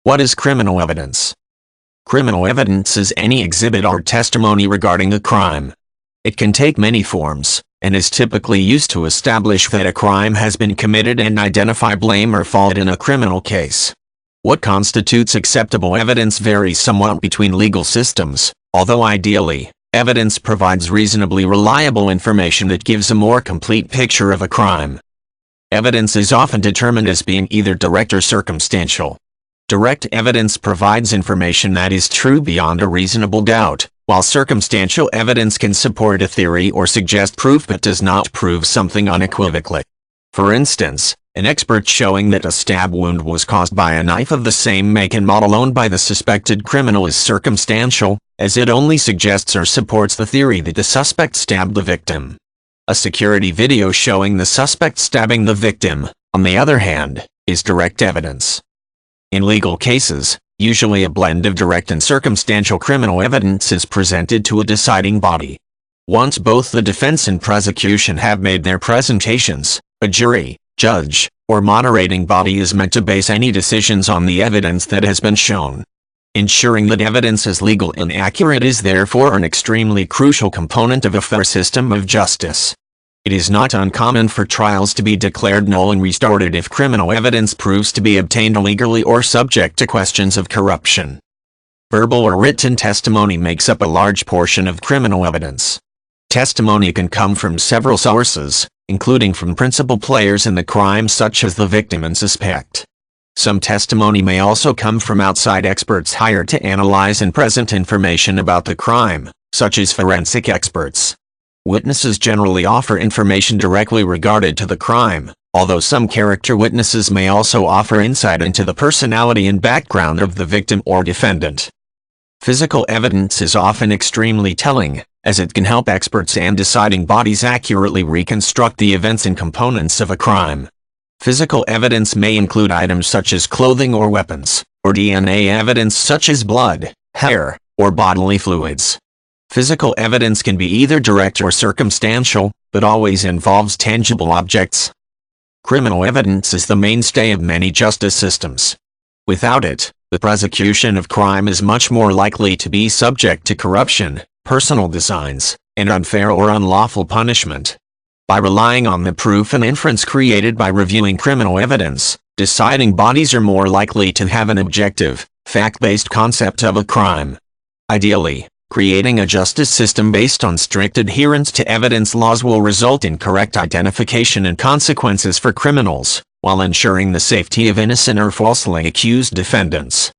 What is criminal evidence? Criminal evidence is any exhibit or testimony regarding a crime. It can take many forms, and is typically used to establish that a crime has been committed and identify blame or fault in a criminal case. What constitutes acceptable evidence varies somewhat between legal systems, although ideally, evidence provides reasonably reliable information that gives a more complete picture of a crime. Evidence is often determined as being either direct or circumstantial. Direct evidence provides information that is true beyond a reasonable doubt, while circumstantial evidence can support a theory or suggest proof but does not prove something unequivocally. For instance, an expert showing that a stab wound was caused by a knife of the same make and model owned by the suspected criminal is circumstantial, as it only suggests or supports the theory that the suspect stabbed the victim. A security video showing the suspect stabbing the victim, on the other hand, is direct evidence. In legal cases, usually a blend of direct and circumstantial criminal evidence is presented to a deciding body. Once both the defense and prosecution have made their presentations, a jury, judge, or moderating body is meant to base any decisions on the evidence that has been shown. Ensuring that evidence is legal and accurate is therefore an extremely crucial component of a fair system of justice. It is not uncommon for trials to be declared null and restarted if criminal evidence proves to be obtained illegally or subject to questions of corruption. Verbal or written testimony makes up a large portion of criminal evidence. Testimony can come from several sources, including from principal players in the crime such as the victim and suspect. Some testimony may also come from outside experts hired to analyze and present information about the crime, such as forensic experts. Witnesses generally offer information directly regarded to the crime, although some character witnesses may also offer insight into the personality and background of the victim or defendant. Physical evidence is often extremely telling, as it can help experts and deciding bodies accurately reconstruct the events and components of a crime. Physical evidence may include items such as clothing or weapons, or DNA evidence such as blood, hair, or bodily fluids. Physical evidence can be either direct or circumstantial, but always involves tangible objects. Criminal evidence is the mainstay of many justice systems. Without it, the prosecution of crime is much more likely to be subject to corruption, personal designs, and unfair or unlawful punishment. By relying on the proof and inference created by reviewing criminal evidence, deciding bodies are more likely to have an objective, fact-based concept of a crime. Ideally, creating a justice system based on strict adherence to evidence laws will result in correct identification and consequences for criminals, while ensuring the safety of innocent or falsely accused defendants.